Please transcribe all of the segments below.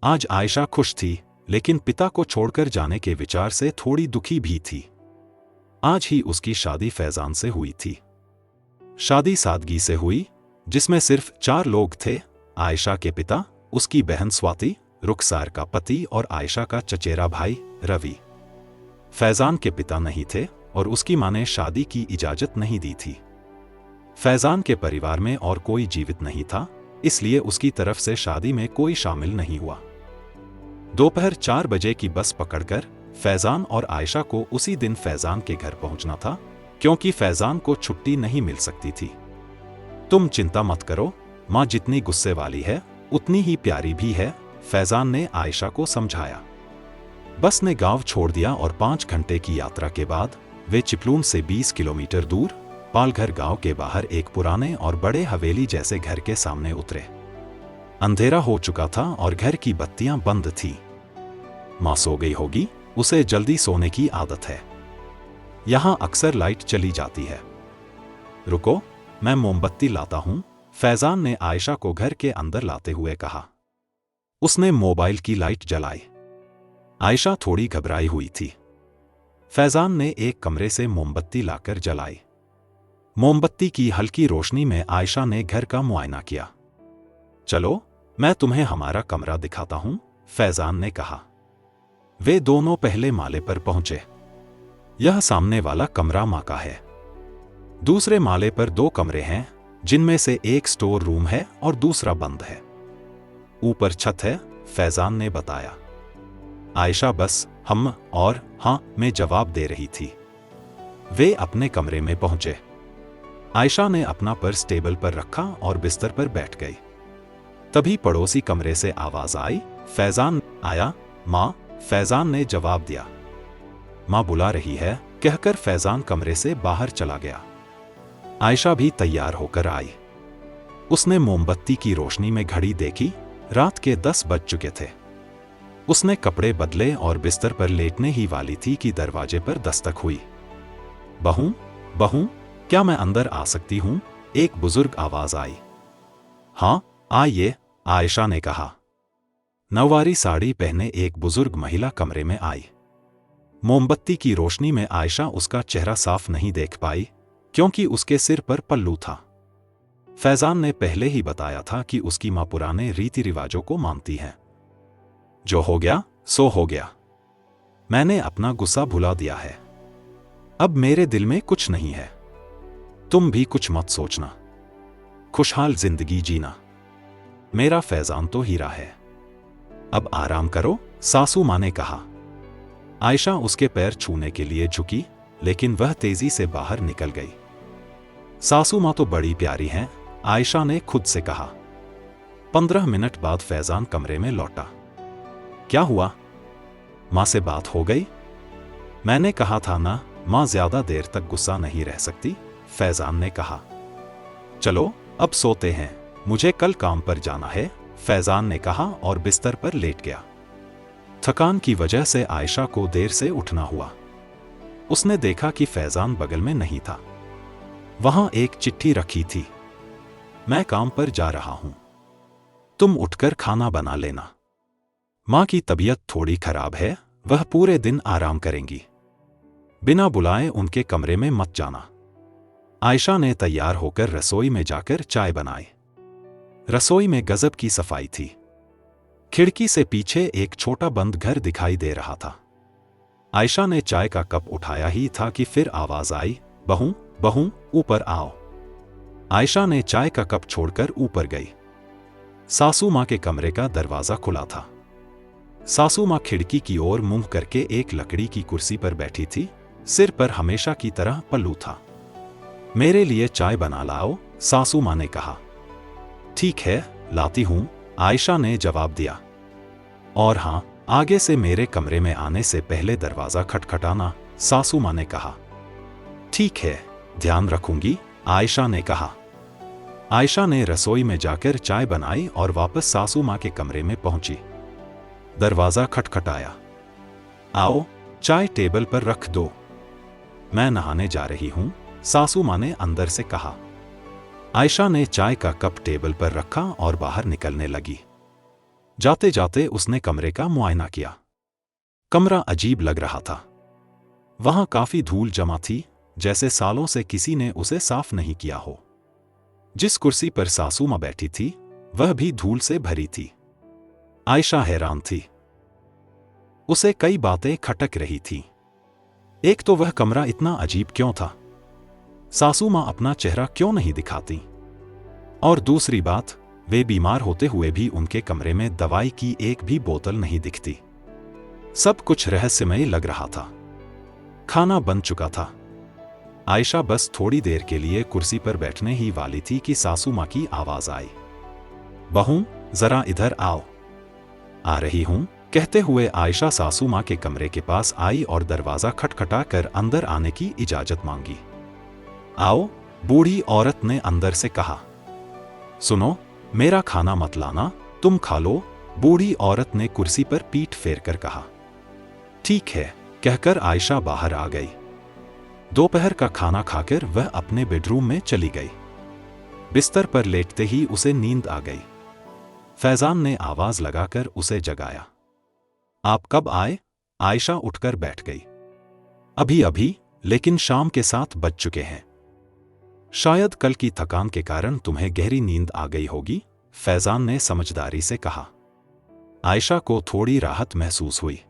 आज आयशा खुश थी, लेकिन पिता को छोड़कर जाने के विचार से थोड़ी दुखी भी थी। आज ही उसकी शादी फैजान से हुई थी। शादी सादगी से हुई, जिसमें सिर्फ 4 लोग थे। आयशा के पिता, उसकी बहन स्वाति, रुखसार का पति और आयशा का चचेरा भाई रवि। फैजान के पिता नहीं थे और उसकी मां ने शादी की इजाजत नहीं दी थी। फैजान के परिवार में और कोई जीवित नहीं था, इसलिए उसकी तरफ से शादी में कोई शामिल नहीं हुआ। दोपहर 4 बजे की बस पकड़कर फैजान और आयशा को उसी दिन फैजान के घर पहुंचना था, क्योंकि फैजान को छुट्टी नहीं मिल सकती थी। तुम चिंता मत करो, मां जितनी गुस्से वाली है उतनी ही प्यारी भी है, फैजान ने आयशा को समझाया। बस ने गांव छोड़ दिया और 5 घंटे की यात्रा के बाद वे चिपलून से 20 किलोमीटर दूर पालघर गांव के बाहर एक पुराने और बड़े हवेली जैसे घर के सामने उतरे। अंधेरा हो चुका था और घर की बत्तियां बंद थी। मां सो गई होगी, उसे जल्दी सोने की आदत है। यहां अक्सर लाइट चली जाती है। रुको, मैं मोमबत्ती लाता हूं, फैजान ने आयशा को घर के अंदर लाते हुए कहा। उसने मोबाइल की लाइट जलाई। आयशा थोड़ी घबराई हुई थी। फैजान ने एक कमरे से मोमबत्ती लाकर जलाई। मोमबत्ती की हल्की रोशनी में आयशा ने घर का मुआयना किया। चलो, मैं तुम्हें हमारा कमरा दिखाता हूं, फैजान ने कहा। वे दोनों पहले माले पर पहुंचे। यह सामने वाला कमरा मां का है। दूसरे माले पर 2 कमरे हैं, जिनमें से एक स्टोर रूम है और दूसरा बंद है। ऊपर छत है, फैजान ने बताया। आयशा बस हम और हां में जवाब दे रही थी। वे अपने कमरे में पहुंचे। आयशा ने अपना पर्स टेबल पर रखा और बिस्तर पर बैठ गई। तभी पड़ोसी कमरे से आवाज आई, फैजान आया। मां, फैजान ने जवाब दिया। मां बुला रही है, कहकर फैजान कमरे से बाहर चला गया। आयशा भी तैयार होकर आई। उसने मोमबत्ती की रोशनी में घड़ी देखी, रात के 10 बज चुके थे। उसने कपड़े बदले और बिस्तर पर लेटने ही वाली थी कि दरवाजे पर दस्तक हुई। बहू, बहू, क्या मैं अंदर आ सकती हूं? एक बुजुर्ग आवाज आई। हां, आइए, आयशा ने कहा। नौवारी साड़ी पहने एक बुजुर्ग महिला कमरे में आई। मोमबत्ती की रोशनी में आयशा उसका चेहरा साफ नहीं देख पाई, क्योंकि उसके सिर पर पल्लू था। फैजान ने पहले ही बताया था कि उसकी मां पुराने रीति रिवाजों को मानती है। जो हो गया सो हो गया। मैंने अपना गुस्सा भुला दिया है। अब मेरे दिल में कुछ नहीं है। तुम भी कुछ मत सोचना। खुशहाल जिंदगी जीना। मेरा फैजान तो हीरा है। अब आराम करो, सासू मां ने कहा। आयशा उसके पैर छूने के लिए झुकी, लेकिन वह तेजी से बाहर निकल गई। सासू मां तो बड़ी प्यारी हैं, आयशा ने खुद से कहा। 15 मिनट बाद फैजान कमरे में लौटा। क्या हुआ? मां से बात हो गई? मैंने कहा था ना, मां ज्यादा देर तक गुस्सा नहीं रह सकती, फैजान ने कहा। चलो, अब सोते हैं, मुझे कल काम पर जाना है, फैजान ने कहा और बिस्तर पर लेट गया। थकान की वजह से आयशा को देर से उठना हुआ। उसने देखा कि फैजान बगल में नहीं था। वहां एक चिट्ठी रखी थी। मैं काम पर जा रहा हूं, तुम उठकर खाना बना लेना। मां की तबीयत थोड़ी खराब है, वह पूरे दिन आराम करेंगी। बिना बुलाए उनके कमरे में मत जाना। आयशा ने तैयार होकर रसोई में जाकर चाय बनाई। रसोई में गजब की सफाई थी। खिड़की से पीछे एक छोटा बंद घर दिखाई दे रहा था। आयशा ने चाय का कप उठाया ही था कि फिर आवाज आई, बहू, बहू, ऊपर आओ। आयशा ने चाय का कप छोड़कर ऊपर गई। सासू मां के कमरे का दरवाजा खुला था। सासू मां खिड़की की ओर मुंह करके एक लकड़ी की कुर्सी पर बैठी थी। सिर पर हमेशा की तरह पल्लू था। मेरे लिए चाय बना लाओ, सासू मां ने कहा। ठीक है, लाती हूं, आयशा ने जवाब दिया। और हां, आगे से मेरे कमरे में आने से पहले दरवाजा खटखटाना, सासू मां ने कहा। ठीक है, ध्यान रखूंगी, आयशा ने कहा। आयशा ने रसोई में जाकर चाय बनाई और वापस सासू मां के कमरे में पहुंची। दरवाजा खटखटाया। आओ, चाय टेबल पर रख दो। मैं नहाने जा रही हूं, सासू मां ने अंदर से कहा। आयशा ने चाय का कप टेबल पर रखा और बाहर निकलने लगी। जाते जाते उसने कमरे का मुआयना किया। कमरा अजीब लग रहा था। वहां काफी धूल जमा थी, जैसे सालों से किसी ने उसे साफ नहीं किया हो। जिस कुर्सी पर सासू मां बैठी थी वह भी धूल से भरी थी। आयशा हैरान थी। उसे कई बातें खटक रही थीं। एक तो वह कमरा इतना अजीब क्यों था? सासू मां अपना चेहरा क्यों नहीं दिखाती? और दूसरी बात, वे बीमार होते हुए भी उनके कमरे में दवाई की एक भी बोतल नहीं दिखती। सब कुछ रहस्यमय लग रहा था। खाना बन चुका था। आयशा बस थोड़ी देर के लिए कुर्सी पर बैठने ही वाली थी कि सासू मां की आवाज आई, बहू जरा इधर आओ। आ रही हूं, कहते हुए आयशा सासू मां के कमरे के पास आई और दरवाजा खटखटा कर अंदर आने की इजाजत मांगी। आओ, बूढ़ी औरत ने अंदर से कहा। सुनो, मेरा खाना मत लाना, तुम खा लो, बूढ़ी औरत ने कुर्सी पर पीठ फेर कर कहा। ठीक है, कहकर आयशा बाहर आ गई। दोपहर का खाना खाकर वह अपने बेडरूम में चली गई। बिस्तर पर लेटते ही उसे नींद आ गई। फैजान ने आवाज लगाकर उसे जगाया। आप कब आए? आयशा उठकर बैठ गई। अभी अभी, लेकिन शाम के 7 बज चुके हैं। शायद कल की थकान के कारण तुम्हें गहरी नींद आ गई होगी, फैजान ने समझदारी से कहा। आयशा को थोड़ी राहत महसूस हुई।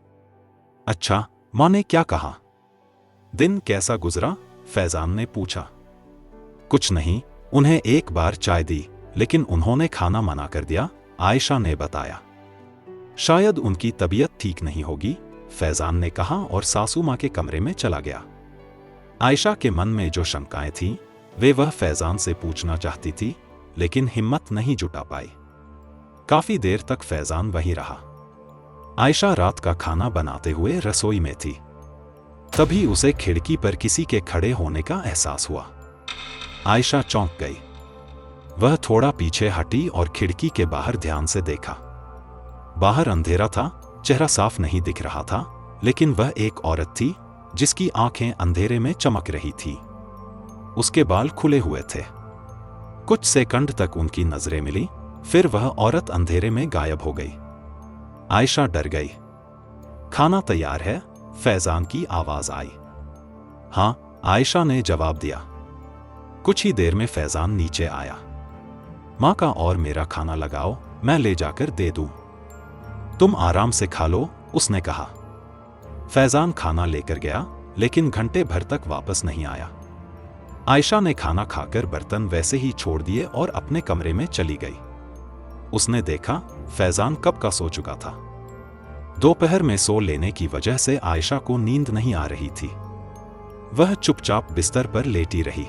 अच्छा, मां ने क्या कहा? दिन कैसा गुजरा? फैजान ने पूछा। कुछ नहीं, उन्हें एक बार चाय दी, लेकिन उन्होंने खाना मना कर दिया, आयशा ने बताया। शायद उनकी तबीयत ठीक नहीं होगी, फैजान ने कहा और सासू मां के कमरे में चला गया। आयशा के मन में जो शंकाएं थीं, वे वह फैजान से पूछना चाहती थी, लेकिन हिम्मत नहीं जुटा पाई। काफी देर तक फैजान वहीं रहा। आयशा रात का खाना बनाते हुए रसोई में थी। तभी उसे खिड़की पर किसी के खड़े होने का एहसास हुआ। आयशा चौंक गई। वह थोड़ा पीछे हटी और खिड़की के बाहर ध्यान से देखा। बाहर अंधेरा था, चेहरा साफ नहीं दिख रहा था, लेकिन वह एक औरत थी जिसकी आंखें अंधेरे में चमक रही थी। उसके बाल खुले हुए थे। कुछ सेकंड तक उनकी नजरें मिली, फिर वह औरत अंधेरे में गायब हो गई। आयशा डर गई। खाना तैयार है? फैजान की आवाज आई। हां, आयशा ने जवाब दिया। कुछ ही देर में फैजान नीचे आया। मां का और मेरा खाना लगाओ, मैं ले जाकर दे दूं। तुम आराम से खा लो, उसने कहा। फैजान खाना लेकर गया, लेकिन घंटे भर तक वापस नहीं आया। आयशा ने खाना खाकर बर्तन वैसे ही छोड़ दिए और अपने कमरे में चली गई। उसने देखा, फैजान कब का सो चुका था। दोपहर में सो लेने की वजह से आयशा को नींद नहीं आ रही थी। वह चुपचाप बिस्तर पर लेटी रही।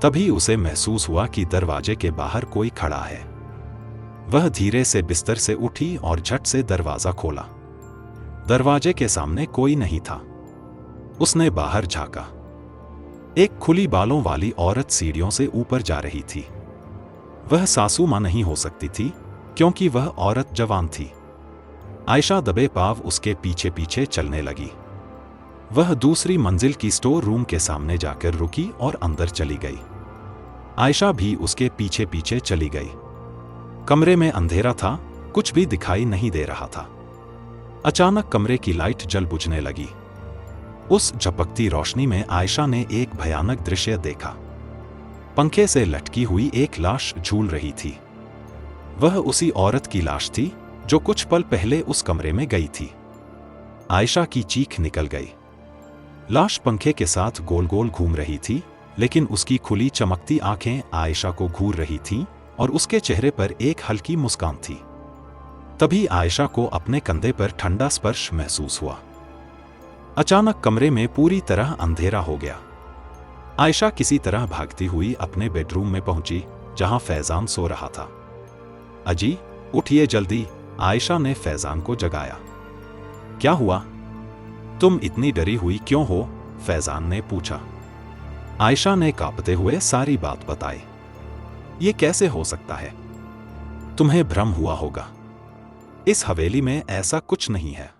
तभी उसे महसूस हुआ कि दरवाजे के बाहर कोई खड़ा है। वह धीरे से बिस्तर से उठी और झट से दरवाजा खोला। दरवाजे के सामने कोई नहीं था। उसने बाहर झांका। एक खुली बालों वाली औरत सीढ़ियों से ऊपर जा रही थी। वह सासू मां नहीं हो सकती थी, क्योंकि वह औरत जवान थी। आयशा दबे पांव उसके पीछे पीछे चलने लगी। वह दूसरी मंजिल की स्टोर रूम के सामने जाकर रुकी और अंदर चली गई। आयशा भी उसके पीछे पीछे चली गई। कमरे में अंधेरा था, कुछ भी दिखाई नहीं दे रहा था। अचानक कमरे की लाइट जल बुझने लगी। उस झपकती रोशनी में आयशा ने एक भयानक दृश्य देखा। पंखे से लटकी हुई एक लाश झूल रही थी। वह उसी औरत की लाश थी जो कुछ पल पहले उस कमरे में गई थी। आयशा की चीख निकल गई। लाश पंखे के साथ गोल गोल घूम रही थी, लेकिन उसकी खुली चमकती आंखें आयशा को घूर रही थीं और उसके चेहरे पर एक हल्की मुस्कान थी। तभी आयशा को अपने कंधे पर ठंडा स्पर्श महसूस हुआ। अचानक कमरे में पूरी तरह अंधेरा हो गया। आयशा किसी तरह भागती हुई अपने बेडरूम में पहुंची, जहां फैजान सो रहा था। अजी, उठिए जल्दी, आयशा ने फैजान को जगाया। क्या हुआ? तुम इतनी डरी हुई क्यों हो? फैजान ने पूछा। आयशा ने कांपते हुए सारी बात बताई। ये कैसे हो सकता है? तुम्हें भ्रम हुआ होगा। इस हवेली में ऐसा कुछ नहीं है।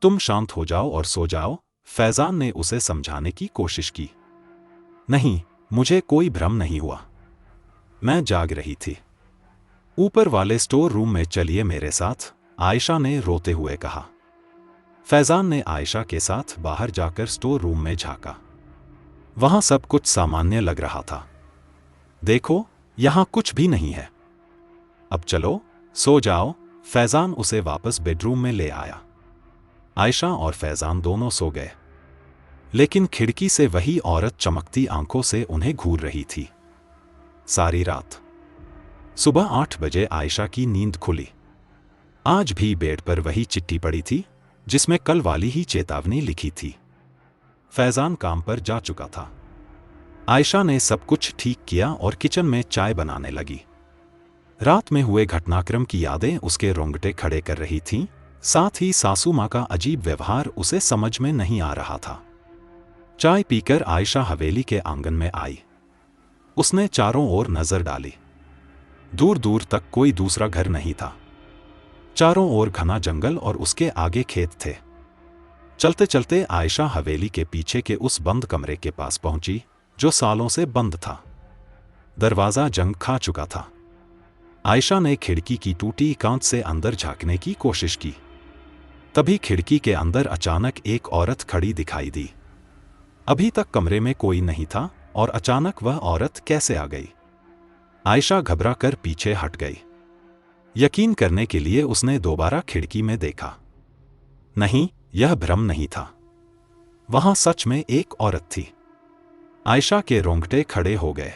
तुम शांत हो जाओ और सो जाओ, फैजान ने उसे समझाने की कोशिश की। नहीं, मुझे कोई भ्रम नहीं हुआ। मैं जाग रही थी। ऊपर वाले स्टोर रूम में चलिए मेरे साथ, आयशा ने रोते हुए कहा। फैजान ने आयशा के साथ बाहर जाकर स्टोर रूम में झांका। वहां सब कुछ सामान्य लग रहा था। देखो, यहां कुछ भी नहीं है। अब चलो, सो जाओ। फैजान उसे वापस बेडरूम में ले आया। आयशा और फैजान दोनों सो गए, लेकिन खिड़की से वही औरत चमकती आंखों से उन्हें घूर रही थी सारी रात। सुबह 8 बजे आयशा की नींद खुली। आज भी बेड पर वही चिट्ठी पड़ी थी जिसमें कल वाली ही चेतावनी लिखी थी। फैजान काम पर जा चुका था। आयशा ने सब कुछ ठीक किया और किचन में चाय बनाने लगी। रात में हुए घटनाक्रम की यादें उसके रोंगटे खड़े कर रही थीं, साथ ही सासू माँ का अजीब व्यवहार उसे समझ में नहीं आ रहा था। चाय पीकर आयशा हवेली के आंगन में आई। उसने चारों ओर नजर डाली। दूर दूर तक कोई दूसरा घर नहीं था। चारों ओर घना जंगल और उसके आगे खेत थे। चलते चलते आयशा हवेली के पीछे के उस बंद कमरे के पास पहुंची जो सालों से बंद था। दरवाजा जंग खा चुका था। आयशा ने खिड़की की टूटी कांच से अंदर झांकने की कोशिश की। तभी खिड़की के अंदर अचानक एक औरत खड़ी दिखाई दी। अभी तक कमरे में कोई नहीं था और अचानक वह औरत कैसे आ गई? आयशा घबरा कर पीछे हट गई। यकीन करने के लिए उसने दोबारा खिड़की में देखा। नहीं, यह भ्रम नहीं था। वहां सच में एक औरत थी। आयशा के रोंगटे खड़े हो गए।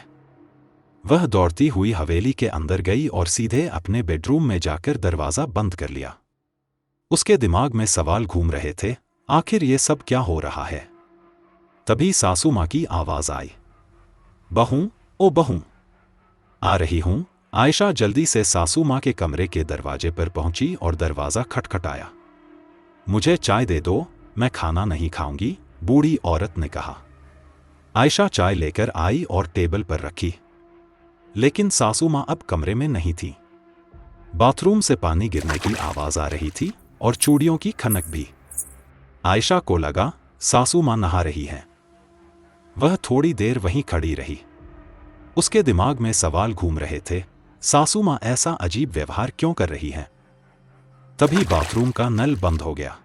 वह दौड़ती हुई हवेली के अंदर गई और सीधे अपने बेडरूम में जाकर दरवाजा बंद कर लिया। उसके दिमाग में सवाल घूम रहे थे, आखिर ये सब क्या हो रहा है? तभी सासू माँ की आवाज आई, बहू, ओ बहू, आ रही हूं। आयशा जल्दी से सासू माँ के कमरे के दरवाजे पर पहुंची और दरवाजा खटखटाया। मुझे चाय दे दो, मैं खाना नहीं खाऊंगी, बूढ़ी औरत ने कहा। आयशा चाय लेकर आई और टेबल पर रखी, लेकिन सासू माँ अब कमरे में नहीं थी। बाथरूम से पानी गिरने की आवाज आ रही थी और चूड़ियों की खनक भी। आयशा को लगा सासू माँ नहा रही है। वह थोड़ी देर वहीं खड़ी रही। उसके दिमाग में सवाल घूम रहे थे, सासू माँ ऐसा अजीब व्यवहार क्यों कर रही है? तभी बाथरूम का नल बंद हो गया।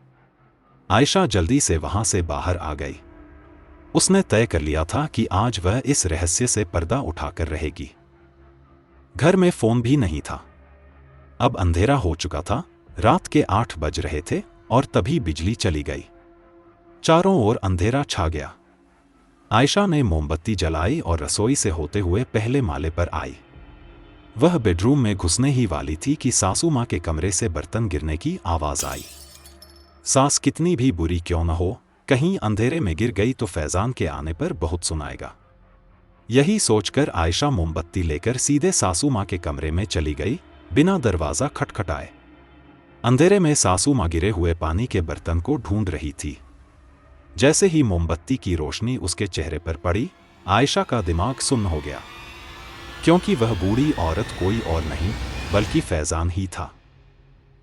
आयशा जल्दी से वहां से बाहर आ गई। उसने तय कर लिया था कि आज वह इस रहस्य से पर्दा उठाकर रहेगी। घर में फोन भी नहीं था। अब अंधेरा हो चुका था। रात के 8 बज रहे थे और तभी बिजली चली गई। चारों ओर अंधेरा छा गया। आयशा ने मोमबत्ती जलाई और रसोई से होते हुए पहले माले पर आई। वह बेडरूम में घुसने ही वाली थी कि सासू माँ के कमरे से बर्तन गिरने की आवाज आई। सास कितनी भी बुरी क्यों न हो, कहीं अंधेरे में गिर गई तो फैजान के आने पर बहुत सुनाएगा। यही सोचकर आयशा मोमबत्ती लेकर सीधे सासू माँ के कमरे में चली गई, बिना दरवाजा खटखटाए। अंधेरे में सासू माँ गिरे हुए पानी के बर्तन को ढूंढ रही थी। जैसे ही मोमबत्ती की रोशनी उसके चेहरे पर पड़ी, आयशा का दिमाग सुन्न हो गया, क्योंकि वह बूढ़ी औरत कोई और नहीं बल्कि फैजान ही था।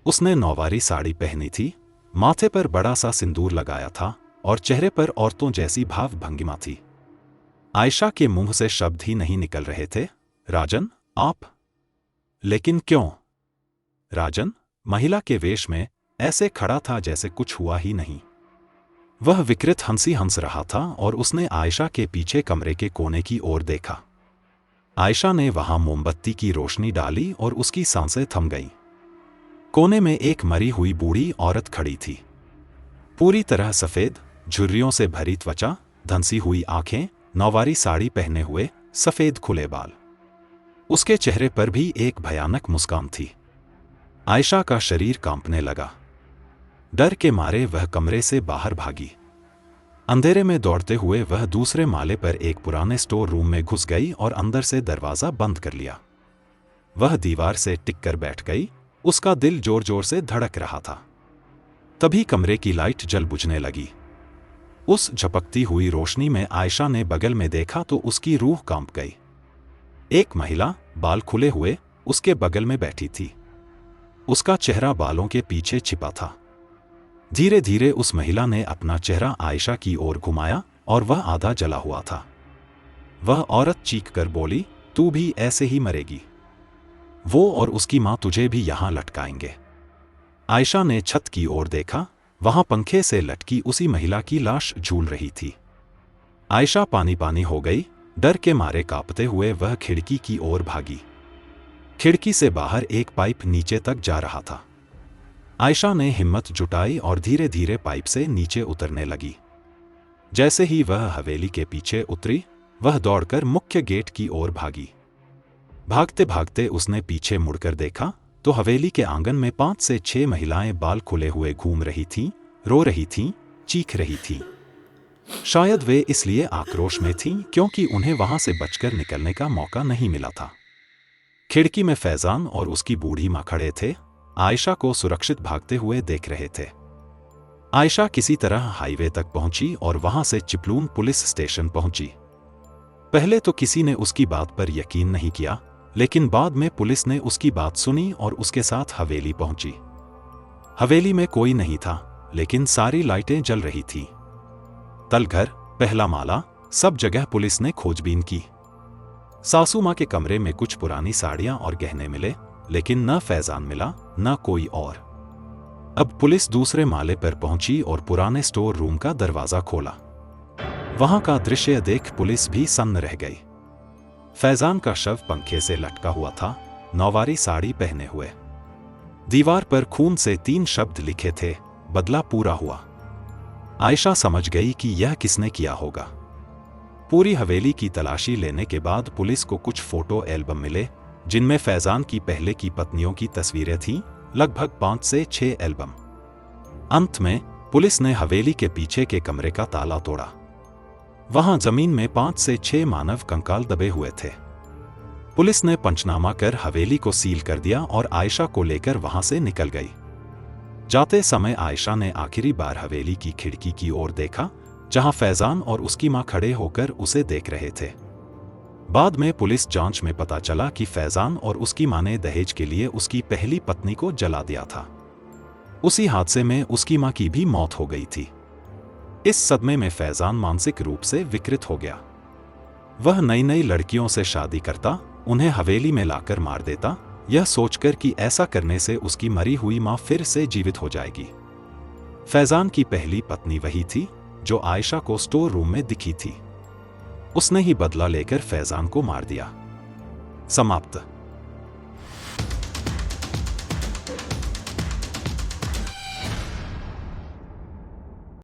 उसने नौवारी साड़ी पहनी थी, माथे पर बड़ा सा सिंदूर लगाया था और चेहरे पर औरतों जैसी भाव भंगिमा थी। आयशा के मुंह से शब्द ही नहीं निकल रहे थे, राजन, आप? लेकिन क्यों? राजन महिला के वेश में ऐसे खड़ा था जैसे कुछ हुआ ही नहीं। वह विकृत हंसी हंस रहा था और उसने आयशा के पीछे कमरे के कोने की ओर देखा। आयशा ने वहां मोमबत्ती की रोशनी डाली और उसकी सांसें थम गईं। कोने में एक मरी हुई बूढ़ी औरत खड़ी थी। पूरी तरह सफेद, झुर्रियों से भरी त्वचा, धंसी हुई आंखें, नौवारी साड़ी पहने हुए, सफेद खुले बाल। उसके चेहरे पर भी एक भयानक मुस्कान थी। आयशा का शरीर कांपने लगा। डर के मारे वह कमरे से बाहर भागी। अंधेरे में दौड़ते हुए वह दूसरे माले पर एक पुराने स्टोर रूम में घुस गई और अंदर से दरवाजा बंद कर लिया। वह दीवार से टिक कर बैठ गई। उसका दिल जोर जोर से धड़क रहा था। तभी कमरे की लाइट जल बुझने लगी। उस झपकती हुई रोशनी में आयशा ने बगल में देखा तो उसकी रूह कांप गई। एक महिला, बाल खुले हुए, उसके बगल में बैठी थी। उसका चेहरा बालों के पीछे छिपा था। धीरे धीरे उस महिला ने अपना चेहरा आयशा की ओर घुमाया और वह आधा जला हुआ था। वह औरत चीख कर बोली, तू भी ऐसे ही मरेगी। वो और उसकी माँ तुझे भी यहाँ लटकाएंगे। आयशा ने छत की ओर देखा, वहां पंखे से लटकी उसी महिला की लाश झूल रही थी। आयशा पानी पानी हो गई, डर के मारे कांपते हुए वह खिड़की की ओर भागी। खिड़की से बाहर एक पाइप नीचे तक जा रहा था। आयशा ने हिम्मत जुटाई और धीरे धीरे पाइप से नीचे उतरने लगी। जैसे ही वह हवेली के पीछे उतरी, वह दौड़कर मुख्य गेट की ओर भागी। भागते भागते उसने पीछे मुड़कर देखा तो हवेली के आंगन में 5 से 6 महिलाएं बाल खुले हुए घूम रही थीं, रो रही थीं, चीख रही थीं। शायद वे इसलिए आक्रोश में थीं क्योंकि उन्हें वहां से बचकर निकलने का मौका नहीं मिला था। खिड़की में फैजान और उसकी बूढ़ी मां खड़े थे, आयशा को सुरक्षित भागते हुए देख रहे थे। आयशा किसी तरह हाईवे तक पहुंची और वहां से चिपलून पुलिस स्टेशन पहुंची। पहले तो किसी ने उसकी बात पर यकीन नहीं किया, लेकिन बाद में पुलिस ने उसकी बात सुनी और उसके साथ हवेली पहुंची। हवेली में कोई नहीं था, लेकिन सारी लाइटें जल रही थीं। तलघर, पहला माला, सब जगह पुलिस ने खोजबीन की। सासू मां के कमरे में कुछ पुरानी साड़ियां और गहने मिले, लेकिन न फैजान मिला, न कोई और। अब पुलिस दूसरे माले पर पहुंची और पुराने स्टोर रूम का दरवाजा खोला। वहां का दृश्य देख पुलिस भी सन्न रह गई। फैजान का शव पंखे से लटका हुआ था, नौवारी साड़ी पहने हुए। दीवार पर खून से 3 शब्द लिखे थे, बदला पूरा हुआ। आयशा समझ गई कि यह किसने किया होगा। पूरी हवेली की तलाशी लेने के बाद पुलिस को कुछ फोटो एल्बम मिले, जिनमें फैजान की पहले की पत्नियों की तस्वीरें थीं, लगभग 5 से 6 एल्बम। अंत में पुलिस ने हवेली के पीछे के कमरे का ताला तोड़ा। वहां जमीन में 5 से 6 मानव कंकाल दबे हुए थे। पुलिस ने पंचनामा कर हवेली को सील कर दिया और आयशा को लेकर वहां से निकल गई। जाते समय आयशा ने आखिरी बार हवेली की खिड़की की ओर देखा, जहां फैजान और उसकी मां खड़े होकर उसे देख रहे थे। बाद में पुलिस जांच में पता चला कि फैजान और उसकी मां ने दहेज के लिए उसकी पहली पत्नी को जला दिया था। उसी हादसे में उसकी मां की भी मौत हो गई थी। इस सदमे में फैजान मानसिक रूप से विकृत हो गया। वह नई नई लड़कियों से शादी करता, उन्हें हवेली में लाकर मार देता, यह सोचकर कि ऐसा करने से उसकी मरी हुई मां फिर से जीवित हो जाएगी। फैजान की पहली पत्नी वही थी जो आयशा को स्टोर रूम में दिखी थी। उसने ही बदला लेकर फैजान को मार दिया। समाप्त।